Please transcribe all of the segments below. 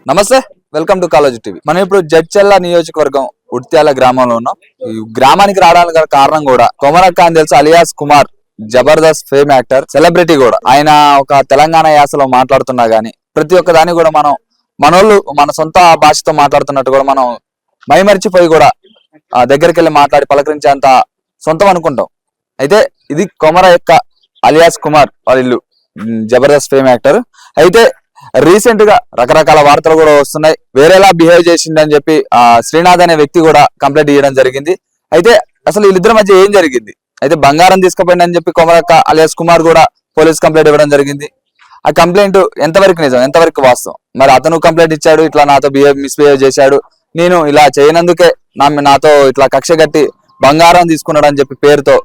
నమస్తే, welcome to college TV. మనం ఇప్పుడు జడ్చర్ల నియోజకవర్గం ఉడ్త్యాల గ్రామంలో ఉన్నాం. ఈ గ్రామానికి రావడానికి గల కారణం కూడా కొమరక్క అని తెలుసు, alias Kumar, Jabardasth fame actor, celebrity కూడా. ఆయన ఒక తెలంగాణ యాసలో మాట్లాడుతున్నా గానీ ప్రతి ఒక్క దాన్ని కూడా మనం మనోళ్ళు మన సొంత భాషతో మాట్లాడుతున్నట్టు కూడా మనం మైమరిచిపోయి కూడా దగ్గరికి వెళ్ళి మాట్లాడి పలకరించేంత సొంతం అనుకుంటాం. అయితే ఇది కొమరక్క అలియాస్ కుమార్ వాళ్ళ ఇల్లు, జబర్దస్త్ ఫేమ్ యాక్టర్. అయితే రీసెంట్ గా రకరకాల వార్తలు కూడా వస్తున్నాయి. వేరేలా బిహేవ్ చేసిందని చెప్పి శ్రీనాథ్ అనే వ్యక్తి కూడా కంప్లైంట్ ఇవ్వడం జరిగింది. అయితే అసలు వీళ్ళిద్దరి మధ్య ఏం జరిగింది? అయితే బంగారం తీసుకుపోయిందని చెప్పి కొమరక్క అలియాస్ కుమార్ కూడా పోలీస్ కంప్లైంట్ ఇవ్వడం జరిగింది. ఆ కంప్లైంట్ ఎంతవరకు నిజం, ఎంతవరకు వాస్తవం? మరి అతను కంప్లైంట్ ఇచ్చాడు, ఇట్లా నాతో మిస్బిహేవ్ చేశాడు, నేను ఇలా చేయనందుకే నాతో ఇట్లా కక్ష కట్టి బంగారం తీసుకున్నాడు అని చెప్పి పేరుతో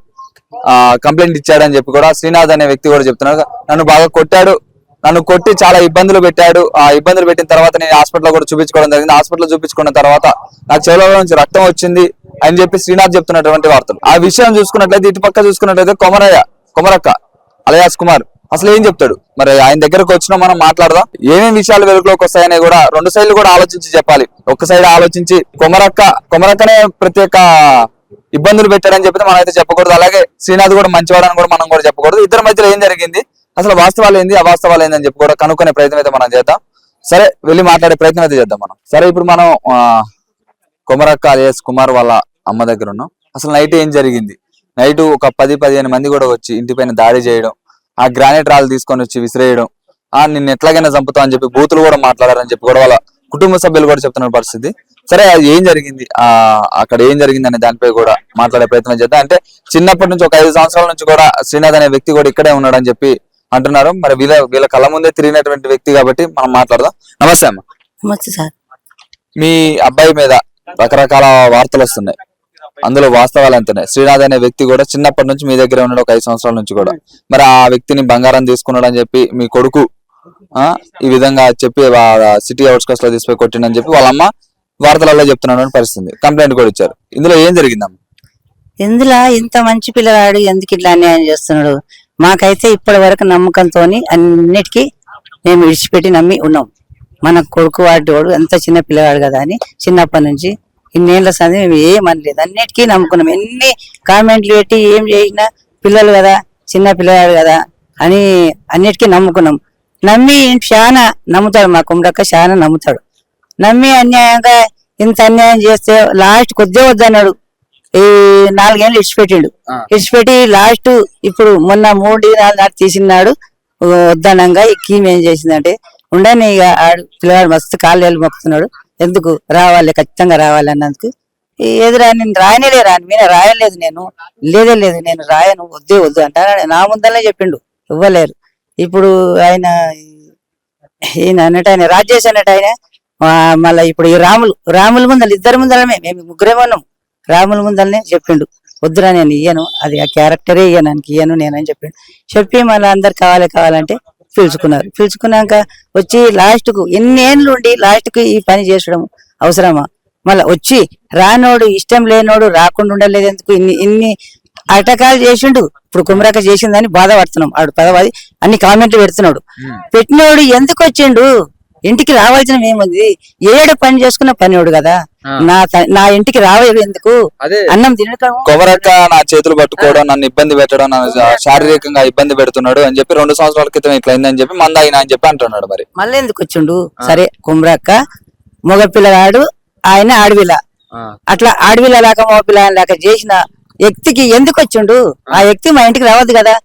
కంప్లైంట్ ఇచ్చాడని చెప్పి కూడా శ్రీనాథ్ అనే వ్యక్తి కూడా చెప్తున్నాడు. నన్ను బాగా కొట్టాడు, నన్ను కొట్టి చాలా ఇబ్బందులు పెట్టాడు. ఆ ఇబ్బందులు పెట్టిన తర్వాత నేను హాస్పిటల్లో కూడా చూపించుకోవడం జరిగింది. హాస్పిటల్లో చూపించుకున్న తర్వాత నాకు చెవుల నుంచి రక్తం వచ్చింది అని చెప్పి శ్రీనాథ్ చెప్తున్నటువంటి వార్తలు. ఆ విషయం చూసుకున్నట్లయితే ఇటు పక్క చూసుకున్నట్లయితే కొమరక్క అలియాస్ కుమార్ అసలు ఏం చెప్తాడు? మరి ఆయన దగ్గరకు వచ్చినా మనం మాట్లాడదాం. ఏమేమి విషయాలు వెలుగులోకి వస్తాయనే కూడా రెండు సైడ్లు కూడా ఆలోచించి చెప్పాలి. ఒక్క సైడ్ ఆలోచించి కొమరక్కనే ప్రత్యేక ఇబ్బందులు పెట్టాడని చెప్పితే మనం అయితే చెప్పకూడదు. అలాగే శ్రీనాథ్ కూడా మంచివాడని కూడా మనం కూడా చెప్పకూడదు. ఇద్దరి మధ్యలో ఏం జరిగింది, అసలు వాస్తవాలు ఏంది, అవాస్తవాలు ఏంది అని చెప్పి కూడా కనుక్కునే ప్రయత్నం అయితే మనం చేద్దాం. సరే, వెళ్ళి మాట్లాడే ప్రయత్నం అయితే చేద్దాం మనం. సరే, ఇప్పుడు మనం కొమరక్క అలియాస్ కుమార్ వాళ్ళ అమ్మ దగ్గర ఉన్నాం. అసలు నైట్ ఏం జరిగింది? నైట్ ఒక 10-15 మంది కూడా వచ్చి ఇంటిపైన దాడి చేయడం, ఆ గ్రానైట్ రాళ్ళు తీసుకొని వచ్చి విసిరేయడం, నిన్ను ఎట్లాగైనా చంపుతాం అని చెప్పి బూతులు కూడా మాట్లాడారని చెప్పి కూడా వాళ్ళ కుటుంబ సభ్యులు కూడా చెప్తున్న పరిస్థితి. సరే, అది ఏం జరిగింది, అక్కడ ఏం జరిగింది అనే దానిపై కూడా మాట్లాడే ప్రయత్నం చేద్దాం. అంటే చిన్నప్పటి నుంచి ఒక 5 సంవత్సరాల నుంచి కూడా శ్రీనాథ్ అనే వ్యక్తి కూడా ఇక్కడే ఉన్నాడని చెప్పి అంటున్నారు. మరి వీళ్ళ కళ్ళ ముందే తిరిగినటువంటి వ్యక్తి కాబట్టి మనం మాట్లాడదాం. నమస్తే అమ్మ. నమస్తే సార్. మీ అబ్బాయి మీద రకరకాల వార్తలు వస్తున్నాయి, అందులో వాస్తవాలు ఎంతున్నాయి? శ్రీనాథ్ అనే వ్యక్తి కూడా చిన్నప్పటి నుంచి మీ దగ్గర ఉన్నాడు, ఒక 5 సంవత్సరాల నుంచి కూడా. మరి ఆ వ్యక్తిని బంగారం తీసుకున్నాడు అని చెప్పి మీ కొడుకు ఈ విధంగా చెప్పి సిటీ అవుట్స్కట్స్ లో తీసుకుపోయి కొట్టిండని చెప్పి వాళ్ళ అమ్మ వార్తలలో చెప్తున్నాడు పరిస్థితి. కంప్లైంట్ కూడా ఇచ్చారు. ఇందులో ఏం జరిగిందమ్మ? ఇందులో ఇంత మంచి పిల్లగాడు ఎందుకు ఇట్లా అన్యాయం చేస్తున్నాడు? మాకైతే ఇప్పటి వరకు నమ్మకంతో అన్నిటికీ మేము విడిచిపెట్టి నమ్మి ఉన్నాం. మన కొడుకు వాడు ఎంత చిన్న పిల్లగాడు కదా అని చిన్నప్పటి నుంచి ఇన్నేళ్ల సంది మేము ఏమనలేదు, అన్నిటికీ నమ్ముకున్నాం. ఎన్ని కామెంట్లు పెట్టి ఏం చేసినా పిల్లలు కదా, చిన్న పిల్లగాడు కదా అని అన్నిటికీ నమ్ముకున్నాం. నమ్మి చాలా నమ్ముతాడు, మా కుమరక్క చాలా నమ్ముతాడు. నమ్మి అన్యాయంగా ఇంత అన్యాయం చేస్తే లాస్ట్ కొద్దిగా వద్దన్నాడు. ఈ 4 ఏళ్ళు ఇడిచిపెట్టిండు. ఇడిచిపెట్టి లాస్ట్ ఇప్పుడు మొన్న 3 దినాలు నాటి తీసినాడు వద్దనంగా. ఈ కీమ్ ఏం చేసిందంటే ఉండని ఇక ఆడు పిల్లగాడు మస్తు కాళ్ళు మొక్కుతున్నాడు, ఎందుకు రావాలి, ఖచ్చితంగా రావాలి అన్నందుకు ఎదురా నేను రాని మీద రాయలేదు, నేను లేదు నేను రాయను, వద్దు అంటాను. నా ముందరనే చెప్పిండు, ఇవ్వలేరు. ఇప్పుడు ఈయన అన్నట్టు ఆయన రాజేష్ అన్నట్టు ఆయన మళ్ళీ ఇప్పుడు ఈ రాముల ముందర ఇద్దరు ముందరమే మేము ముగ్గురేమో ఉన్నాం. రాముల ముందరనే చెప్పిండు, వద్దురా నేను ఇయ్యను, అది ఆ క్యారెక్టరే ఇయ్యను నేనని చెప్పిండు. చెప్పి మళ్ళీ అందరు కావాలంటే పిలుచుకున్నారు. పిలుచుకున్నాక వచ్చి లాస్ట్ కు ఎన్ని ఏళ్ళు ఉండి లాస్ట్ కు ఈ పని చేసడం అవసరమా? మళ్ళీ వచ్చి రానోడు, ఇష్టం లేనోడు రాకుండా ఉండలేదు ఎందుకు? ఇన్ని అటకాలు చేసిండు. ఇప్పుడు కుమరక్క చేసిందని బాధపడుతున్నాం. ఆడు పదవాది అన్ని కామెంట్లు పెడుతున్నాడు. పెట్టినోడు ఎందుకు వచ్చిండు? ఇంటికి రావాల్సిన ఏముంది? ఏడు పని చేసుకున్న పనివాడు కదా, నా ఇంటికి రావాలి ఎందుకు? అన్నం తినడం. కొమరక్క నా చేతులు పట్టుకోవడం, నన్ను ఇబ్బంది పెట్టడం, నన్ను శారీరకంగా ఇబ్బంది పెడుతున్నాడు అని చెప్పి 2 సంవత్సరాల క్రితం ఇట్లా అయిందని చెప్పి మందాయినా అని చెప్పి అంటున్నాడు. మరి మళ్ళీ ఎందుకు వచ్చిండు? సరే, కుమరక్క మగ పిల్లగాడు, ఆయన ఆడవిల, అట్లా ఆడవిల లాగా మగ పిల్లగాని లాగా చేసిన వ్యక్తికి ఎందుకు వచ్చిండు? ఆ వ్యక్తి మా ఇంటికి రావద్దు కదా,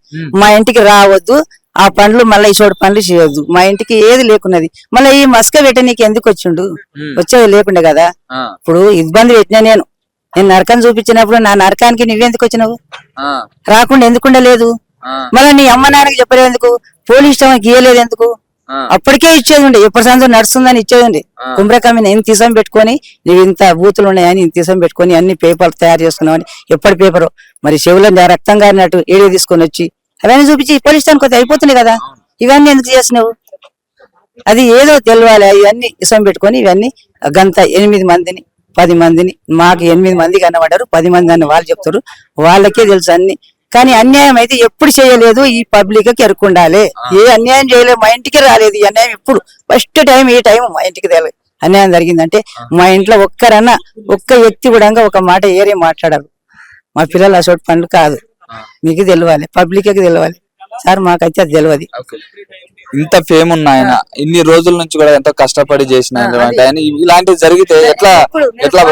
మా ఇంటికి రావద్దు, ఆ పనులు మళ్ళీ ఈ చోటు పనులు చేయొద్దు, మా ఇంటికి ఏది లేకున్నది. మళ్ళీ ఈ మస్క పెట్టనీకి ఎందుకు వచ్చిండు? వచ్చేది లేకుండే కదా. ఇప్పుడు ఇబ్బంది పెట్టినా నేను నరకం చూపించినప్పుడు నా నరకానికి నువ్వెందుకు వచ్చినావు? రాకుండా ఎందుకుండే లేదు. మళ్ళీ నీ అమ్మ నాన్నకి చెప్పలేదు ఎందుకు? పోలీస్ స్టేషన్ గీయలేదు ఎందుకు? అప్పటికే ఇచ్చేది ఉండే, ఎప్పటి సంవత్సరం నడుస్తుందని ఇచ్చేది ఉండే. కుమ్రకమ్మిని ఇంత తీసం పెట్టుకొని, నువ్వు ఇంత బూతులు ఉన్నాయని ఇంత తీసం పెట్టుకొని అన్ని పేపర్లు తయారు చేసుకున్నావని. ఎప్పటి పేపరు మరి చెవులో రక్తం గారినట్టు ఏడే తీసుకొని వచ్చి అవన్నీ చూపించి పోలీస్ స్టేషన్ కొద్దిగా అయిపోతున్నాయి కదా. ఇవన్నీ ఎందుకు చేసినావు? అది ఏదో తెలవాలి. ఇవన్నీ ఇసం పెట్టుకొని ఇవన్నీ గంత 8 మందిని 10 మందిని, మాకు 8 మంది కనబడ్డారు, 10 మంది అని వాళ్ళు చెప్తారు, వాళ్ళకే తెలుసు అన్ని. కానీ అన్యాయం అయితే ఎప్పుడు చేయలేదు. ఈ పబ్లిక్ కి ఎరుకుండాలి. ఏ అన్యాయం చేయలేదు, మా ఇంటికి రాలేదు ఈ అన్యాయం. ఎప్పుడు ఫస్ట్ టైం ఈ టైం మా ఇంటికి తెలియదు అన్యాయం జరిగిందంటే. మా ఇంట్లో ఒక్కరన్నా ఒక్క వ్యక్తి కూడా ఒక మాట ఏరే మాట్లాడరు. మా పిల్లలు అసోటి పనులు కాదు. మీకు తెలియాలి, పబ్లిక్ కి తెలియాలి సార్, మాకైతే అది తెలియదు. ఇంత ఫేమ్ ఉన్న ఆయన ఇన్ని రోజుల నుంచి కూడా ఎంతో కష్టపడి చేసిన ఆయన ఇలాంటివి జరిగితే ఎట్లా ఎట్లా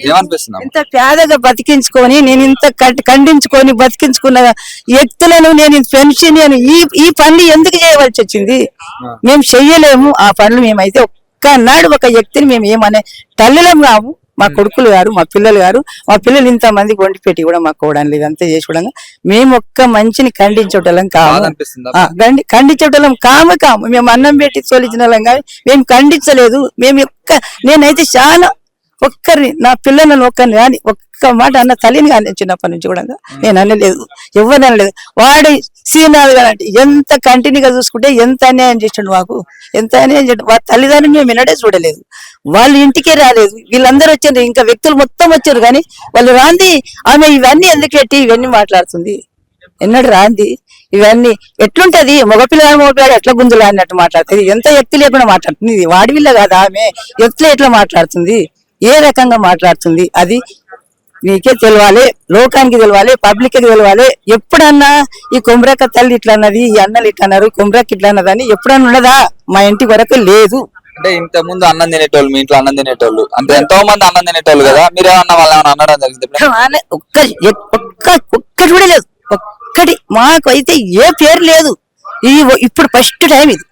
ఏమనిపిస్తున్నాం? ఇంత పేదగా బతికించుకొని నేను ఇంత ఖండించుకొని బతికించుకున్న వ్యక్తులను నేను పెన్షన్ నేను ఈ పనులు ఎందుకు చేయవలసి వచ్చింది? మేము చెయ్యలేము ఆ పనులు. మేమైతే ఒక్కనాడు ఒక వ్యక్తిని మేము ఏమనే తల్లిలం కాము. మా కొడుకులు గారు, మా పిల్లలు గారు, మా పిల్లలు ఇంతమంది వండి పెట్టి కూడా మాకు కోవడం లేదు. అంతా చేసి కూడా మేము ఒక్క మంచిని ఖండించటం కాము. ఖండించటం కాము. మేము అన్నం పెట్టి తోలిచిన వాళ్ళం కానీ మేము ఖండించలేదు. నేనైతే చాలా ఒక్కరిని, నా పిల్లలను ఒక్కరిని కానీ ఒక్క మాట అన్న తల్లిని కానీ చిన్నప్పటి నుంచి కూడా నేను అనలేదు, ఎవరిని అనలేదు. వాడి సీనాలు కానీ ఎంత కంటిన్యూగా చూసుకుంటే ఎంత అన్యాయం చేసిండు మాకు, ఎంత అన్యాయం చేయండి. వాడి తల్లిదండ్రులు మేము వినడే చూడలేదు, వాళ్ళు ఇంటికే రాలేదు. వీళ్ళందరూ వచ్చారు, ఇంకా వ్యక్తులు మొత్తం వచ్చారు కానీ వాళ్ళు రాంది. ఆమె ఇవన్నీ ఎందుకు పెట్టి ఇవన్నీ మాట్లాడుతుంది? ఎన్నడు రాంది ఇవన్నీ ఎట్లుంటది? మగపిల్లగాడు ఎట్లా గుంజులా అన్నట్టు మాట్లాడుతుంది. ఎంత వ్యక్తి లేకుండా మాట్లాడుతుంది. ఇది వాడి వీళ్ళ కాదా ఆమె వ్యక్తులు ఎట్లా మాట్లాడుతుంది, ఏ రకంగా మాట్లాడుతుంది? అది నీకే తెలవాలి, లోకానికి తెలవాలి, పబ్లిక్ కి తెలవాలి. ఎప్పుడన్నా ఈ కుమ్రక్క తల్లి ఇట్లా అన్నది, ఈ అన్నలు ఇట్లా అన్నారు, కుమ్రక్క ఇట్లా అన్నదని ఎప్పుడన్నా ఉన్నదా? మా ఇంటి వరకు లేదు. అంటే ఇంత ముందు అన్నం తినేటోళ్ళు, మీ ఇంట్లో అన్నం తినేటోళ్ళు అంటే ఎంతో మంది అన్నం తినేటోళ్ళు కదా, మీరేమన్నా వాళ్ళు ఏమన్నా అనడం జరిగింది? ఒక్కటి కూడా లేదు, ఒక్కటి. మాకు అయితే ఏ పేరు లేదు. ఇప్పుడు ఫస్ట్ టైం ఇది,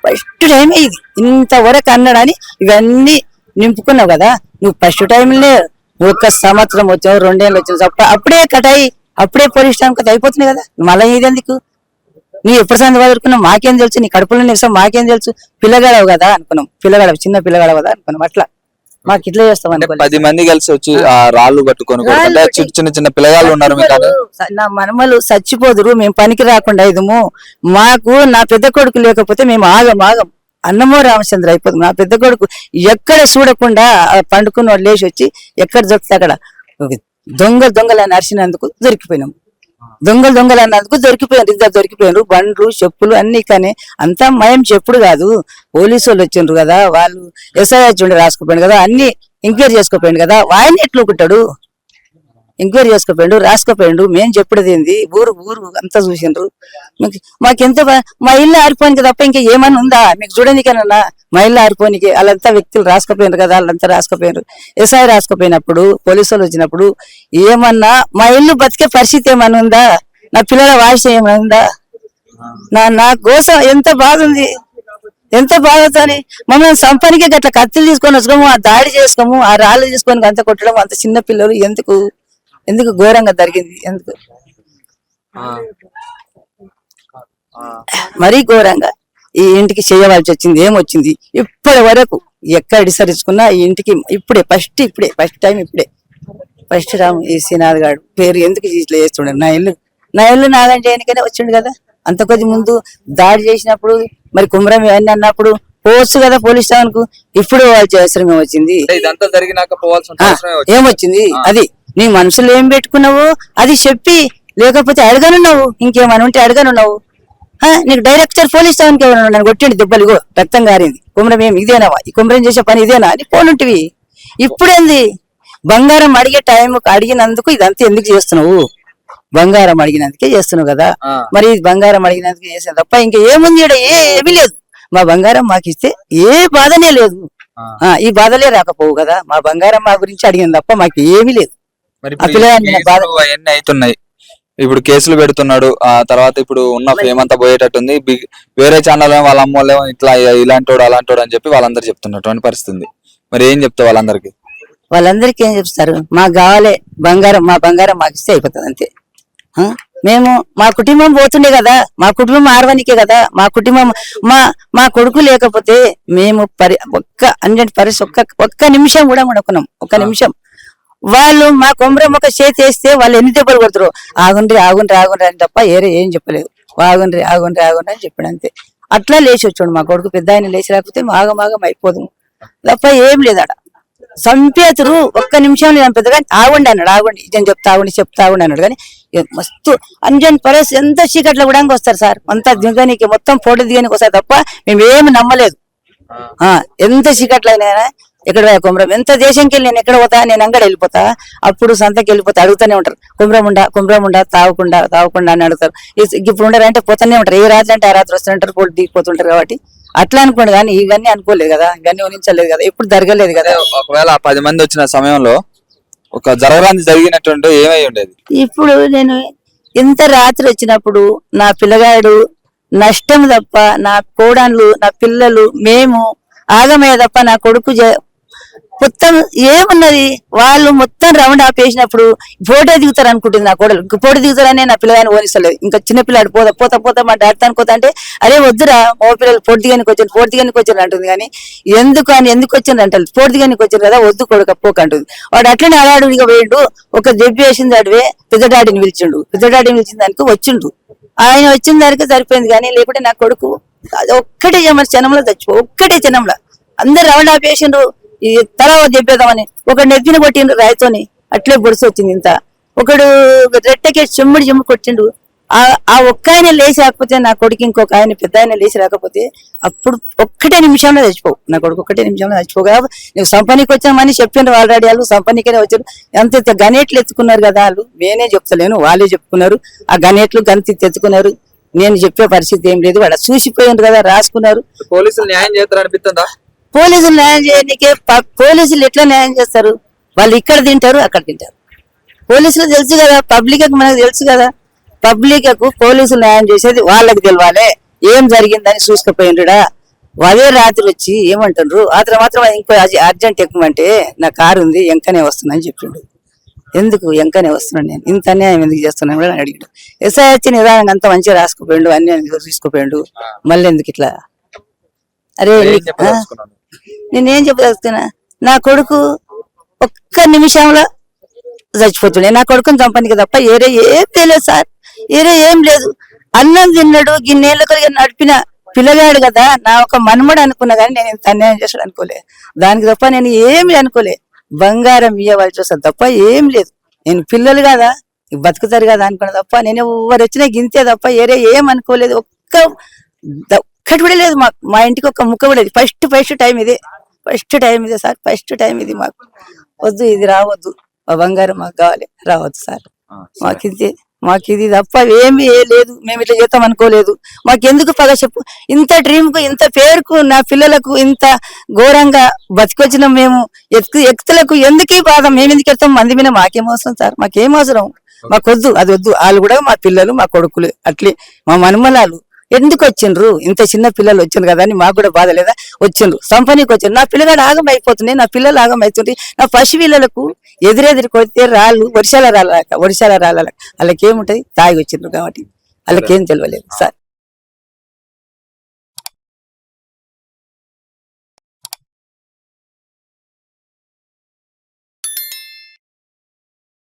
ఫస్ట్ టైమే ఇది. ఇంతవరకు అన్నాడని ఇవన్నీ నింపుకున్నావు కదా నువ్వు. ఫస్ట్ టైంలో 1 సంవత్సరం వచ్చావు, 2 ఏళ్ళు వచ్చావు, అప్పుడే కటాయి, అప్పుడే పోలీస్ స్టేషన్ కథ అయిపోతుంది కదా. మళ్ళీ ఇది ఎందుకు? నువ్వు ఎప్పుడు సంది వదులుకున్నావు మాకేం తెలుసు? నీ కడుపులో నిలిసావు మాకేం తెలుసు? పిల్లగాడవు కదా అనుకున్నాం, పిల్లగాడవు, చిన్న పిల్లగాడవు కదా అనుకున్నాం. అట్లా మాకు ఇట్లా చేస్తాం అనుకో. 10 మంది కలిసి వచ్చి ఆ రాళ్ళు పట్టుకొని చిన్న చిన్న పిల్లగాళ్ళు ఉన్నారు. నా మనమలు చచ్చిపోదురు, మేము పనికి రాకుండా ఇదము. మాకు నా పెద్ద కొడుకు లేకపోతే మేము ఆగం అన్నమో రామచంద్ర అయిపోతుంది. నా పెద్ద కొడుకు ఎక్కడ చూడకుండా పండుకున్న వాడు లేచి వచ్చి ఎక్కడ దొరికితే అక్కడ దొంగలని అరిచినందుకు దొరికిపోయినాం. దొంగలు అన్నందుకు దొరికిపోయారు. ఇద్దరు దొరికిపోయారు. బండ్లు చెప్పులు అన్ని. కానీ అంతా మయం చెప్పుడు కాదు, పోలీసు వాళ్ళు వచ్చిండ్రు కదా, వాళ్ళు ఎస్ఐ వచ్చి రాసుకుపోయాడు కదా, అన్ని ఎంక్వైరీ చేసుకోపోయాడు కదా. ఆయన ఎట్లుకుంటాడు? ఎంక్వైరీ చేసుకోపోయాడు, రాసుకోపోయాడు. మేము చెప్పేది ఏంది? ఊరు అంతా చూసిండ్రు. మాకెంత మా ఇల్లు ఆరిపోయినకి తప్ప ఇంకా ఏమన్నా ఉందా మీకు చూడనికేనన్నా? మా ఇల్లు ఆరిపోయినకి వాళ్ళంతా వ్యక్తులు రాసుకోపోయినారు కదా, వాళ్ళంతా రాసుకోపోయారు. ఎస్ఐ రాసుకోపోయినప్పుడు, పోలీసు వాళ్ళు వచ్చినప్పుడు ఏమన్నా మా ఇల్లు బతికే పరిస్థితి ఏమన్నా ఉందా? నా పిల్లల వాయిస్ ఏమన్నా ఉందా? నా కోసం ఎంత బాధ ఉంది, ఎంత బాధతోని మమ్మల్ని సంపానికి అట్లా కత్తులు తీసుకొని వచ్చుకోము, ఆ దాడి చేసుకోము, ఆ రాళ్ళు తీసుకొని అంత కొట్టడం. అంత చిన్న పిల్లలు ఎందుకు ఘోరంగా జరిగింది? ఎందుకు మరీ ఘోరంగా ఈ ఇంటికి చేయవలసి వచ్చింది? ఏమొచ్చింది? ఇప్పటి వరకు ఎక్కడ డిసరించుకున్నా ఈ ఇంటికి ఇప్పుడే ఫస్ట్ టైం ఫస్ట్ రాము ఈ శ్రీనాథ్ గారు పేరు ఎందుకు ఇట్లా చేస్తుండే? నా ఇల్లు నాదంటే ఎన్నికనే వచ్చిండు కదా. అంత కొద్ది ముందు దాడి చేసినప్పుడు మరి కుమ్రం ఇవన్నీ అన్నప్పుడు పోవచ్చు కదా పోలీస్ స్టేషన్ కు. ఇప్పుడు వాళ్ళు చేసిన వచ్చింది, ఇదంతా జరిగినాక ఏమొచ్చింది? అది నీ మనసులో ఏం పెట్టుకున్నావు అది చెప్పి, లేకపోతే అడగనున్నావు, ఇంకేమని ఉంటే అడగనున్నావు. నీకు డైరెక్టర్ పోలీస్ స్టేషన్ కి ఎవరన్నా కొట్టిండి దెబ్బలు, రక్తం గారింది, కుమ్రం ఏం ఇదేనా, ఈ కుమ్రం చేసే పని ఇదేనా అని పోనుంటివి. ఇప్పుడేంది? బంగారం అడిగే టైంకి అడిగినందుకు ఇదంతా ఎందుకు చేస్తున్నావు? బంగారం అడిగినందుకే చేస్తున్నావు కదా. మరి బంగారం అడిగినందుకు చేసాను తప్ప ఇంకా ఏముంది? ఏమీ లేదు. మా బంగారం మాకు ఇస్తే ఏ బాధనే లేదు, ఈ బాధలే రాకపోవు కదా. మా బంగారం మా గురించి అడిగింది తప్ప మాకు ఏమీ లేదు. అవన్నీ అవుతున్నాయి. ఇప్పుడు కేసులు పెడుతున్నాడు. ఆ తర్వాత ఇప్పుడు ఉన్న ఫేమ్ అంతా పోయేటట్టుంది. వేరే ఛానల్ వాళ్ళ అమ్మోళ్ళేమో ఇట్లా ఇలాంటోడు అలాంటోడు అని చెప్పి వాళ్ళందరూ చెప్తున్నటువంటి పరిస్థితి. మరి ఏం చెప్తావు వాళ్ళందరికి? వాళ్ళందరికీ ఏం చెప్తారు? మాకు కావాలి బంగారం, మా బంగారం మాకు ఇస్తే అయిపోతుంది అంతే. మేము మా కుటుంబం పోతుండే కదా, మా కుటుంబం ఆర్వానికే కదా. మా కుటుంబం మా కొడుకు లేకపోతే మేము ఒక్క నిమిషం కూడా ముడకున్నాం. ఒక్క నిమిషం. వాళ్ళు మా కొమరం ఒక చేతి వేస్తే వాళ్ళు ఎన్ని దెబ్బలు కొడతారు? ఆగుండ్రి అని తప్ప ఏం చెప్పలేదు. ఆగుండ్రి అని చెప్పాడు అంతే. అట్లా లేచి వచ్చాడు మా కొడుకు. పెద్ద ఆయన లేచి రాకపోతే ఆగం అయిపోదు తప్ప ఏం లేదట. చంపేతురు ఒక్క నిమిషంలో చంపేది కానీ ఆగండి అన్నాడు, ఆగండి నేను చెప్తా ఆగండి అన్నాడు. కానీ మస్తు అంజన్ పరస్ ఎంత చీకట్లో కూడా వస్తారు సార్, అంతా దిగనికి మొత్తం ఫోటో దిగనికి వస్తారు తప్ప మేము ఏమి నమ్మలేదు. ఎంత చీకట్లో అయినా ఎక్కడ కుమ్రం ఎంత దేశంకి వెళ్ళి నేను ఎక్కడ పోతా, నేను అంగడి వెళ్ళిపోతా, అప్పుడు సంతకి వెళ్ళిపోతా అడుగుతూనే ఉంటారు కుమ్రముండా తాగకుండా అని అడుగుతారు. ఇప్పుడు ఉండరు అంటే పోతానే ఉంటారు, ఏ రాత్రి అంటే ఆ రాత్రి వస్తుంటారు, పోటీ దిగిపోతుంటారు. కాబట్టి అట్లా అనుకోండి కానీ ఇవన్నీ అనుకోలేదు కదా, ఇవన్నీ ఊహించలేదు కదా, ఎప్పుడు జరగలేదు కదా. ఒకవేళ 10 మంది వచ్చిన సమయంలో ఒక జరిగినటువంటి ఏమై ఉండేది? ఇప్పుడు నేను ఎంత రాత్రి వచ్చినప్పుడు నా పిల్లగాడు నష్టం తప్ప, నా కోడన్లు నా పిల్లలు మేము ఆగమయ్యే తప్ప నా కొడుకు మొత్తం ఏమున్నది, వాళ్ళు మొత్తం రౌండ్ ఆపేసినప్పుడు ఫోటో దిగుతారు అనుకుంటుంది నా కోడలు. ఫోటో దిగుతారనే నా పిల్లగాని ఓనిస్తలేదు. ఇంకా చిన్నపిల్లాడు పోతా మా డాడీ అనుకోతా అంటే అరే వద్దురా మా పిల్లలు ఫోటో దిగానికి వచ్చారు అంటుంది. కానీ ఎందుకు వచ్చింది అంటారు, ఫోటో దిగానికి వచ్చారు కదా వద్దు కొడుకు పోకంటుంది. వాడు అట్లనే అలాడుడిగా వేయండు. ఒక జబ్బు వేసింది అడివే పెద్ద డాడీని పిలిచిండు, పిలిచిన దానికి వచ్చిండు. ఆయన వచ్చిన దానికి సరిపోయింది. కానీ లేకుంటే నా కొడుకు ఒక్కటే జనంలో ఒక్కటే జనంలో అందరు రౌండ్ ఆపేసిండ్రు. ఈ తర్వాత చెప్పేద్దామని ఒకడు నెత్తిన కొట్టిండు రాయితోని, అట్లే బొడిసి వచ్చింది. ఇంత ఒకడు రెట్టకే చెమ్ముడు కొట్టిండు. ఆ ఒక్క ఆయన లేచి రాకపోతే నా కొడుకు ఇంకొక ఆయన పెద్ద ఆయన లేచి రాకపోతే అప్పుడు ఒక్కటే నిమిషంలో చచ్చిపోవు నా కొడుకు, ఒక్కటే నిమిషంలో చచ్చిపోగా. నువ్వు సంపనీకి వచ్చామని చెప్పిండ్రు ఆల్రెడీ, వాళ్ళు సంపనీకనే వచ్చారు. అంత గనేట్లు ఎత్తుకున్నారు కదా వాళ్ళు, నేనే చెప్తలేను వాళ్ళే చెప్పుకున్నారు. ఆ గనేట్లు గంతి తెచ్చుకున్నారు, నేను చెప్పే పరిస్థితి ఏం లేదు. వాడు చూసిపోయిండ్రు కదా, రాసుకున్నారు. పోలీసులు న్యాయం చేస్తారు అనిపిస్తుందా? పోలీసులు న్యాయం చేయడానికే పోలీసులు ఎట్లా న్యాయం చేస్తారు, వాళ్ళు ఇక్కడ తింటారు అక్కడ తింటారు. పోలీసులు తెలుసు కదా, పబ్లిక్ మనకు తెలుసు కదా, పబ్లిక్ పోలీసులు న్యాయం చేసేది వాళ్ళకి తెలవాలి. ఏం జరిగిందని చూసుకుపోయిండ్రుడా. అదే రాత్రి వచ్చి ఏమంటారు రాత్రి మాత్రం ఇంకో అర్జెంట్ ఎక్కుమంటే నా కారు ఉంది ఎంకనే వస్తుందని చెప్పిండు. ఎందుకు ఎంకనే వస్తున్నాను నేను, ఇంత అన్యాయం ఎందుకు చేస్తున్నాను కూడా అడిగాడు. ఎస్ఐ వచ్చి నిదానంగా అంత మంచిగా రాసుకుపోయిండు, అన్ని తీసుకుపోయిండు. మళ్ళీ ఎందుకు ఇట్లా? అరే నేనేం చెప్పదలుచుకున్నా, నా కొడుకు ఒక్క నిమిషంలో చచ్చిపోతుండే. నా కొడుకుని చంపనికి తప్ప ఏరే ఏం తెలియదు సార్, ఏరే ఏం లేదు. అన్నం తిన్నాడు, గిన్నెళ్ళ కలిగి నడిపిన పిల్లగాడు కదా, నా ఒక మనుమడు అనుకున్నా కానీ నేను ఇంత అన్యాయం చేస్తాడు అనుకోలే. దానికి తప్ప నేను ఏమి అనుకోలే. బంగారం ఇయ్యవలసి వస్తుంది తప్ప ఏం లేదు. నేను పిల్లలు కదా బతుకుతారు కదా అనుకున్నా తప్ప నేను ఎవరు వచ్చినా గింతే తప్ప ఏరే ఏం అనుకోలేదు. ఒక్కటి కూడా లేదు మాకు. మా ఇంటికి ఒక ముక్క కూడా లేదు. ఫస్ట్ టైం ఇదే సార్, ఫస్ట్ టైం ఇది. మాకు వద్దు, ఇది రావద్దు, మా బంగారం మాకు కావాలి, రావద్దు సార్. మాకు ఇది తప్ప ఏమి లేదు. మేము ఇట్లా చేద్దాం అనుకోలేదు. మాకెందుకు పగ చెప్పు, ఇంత డ్రీమ్ కు ఇంత పేరుకు నా పిల్లలకు ఇంత ఘోరంగా బతికొచ్చిన మేము ఎక్తులకు ఎందుకు బాధ, మేము ఎందుకు వెళ్తాం మంది మీద? మాకేం అవసరం సార్, మాకేం అవసరం, మాకొద్దు, అది వద్దు. వాళ్ళు కూడా మా పిల్లలు మా కొడుకులు అట్లే మా మనుమలాలు ఎందుకు వచ్చిండ్రు, ఇంత చిన్న పిల్లలు వచ్చిండ్రు కదా అని మాకు కూడా బాధ లేదా? వచ్చిండ్రు సంపనీకి వచ్చిండ్రు. నా పిల్లగాడు ఆగం అయిపోతున్నాయి, నా పిల్లలు ఆగం అవుతుంది. నా పసి పిల్లలకు ఎదురెదురు కొడితే రాళ్ళు వర్షాల రాళ్ళ వాళ్ళకేముంటది, తాగి వచ్చిండ్రు కాబట్టి వాళ్ళకేం తెలియలేదు సార్.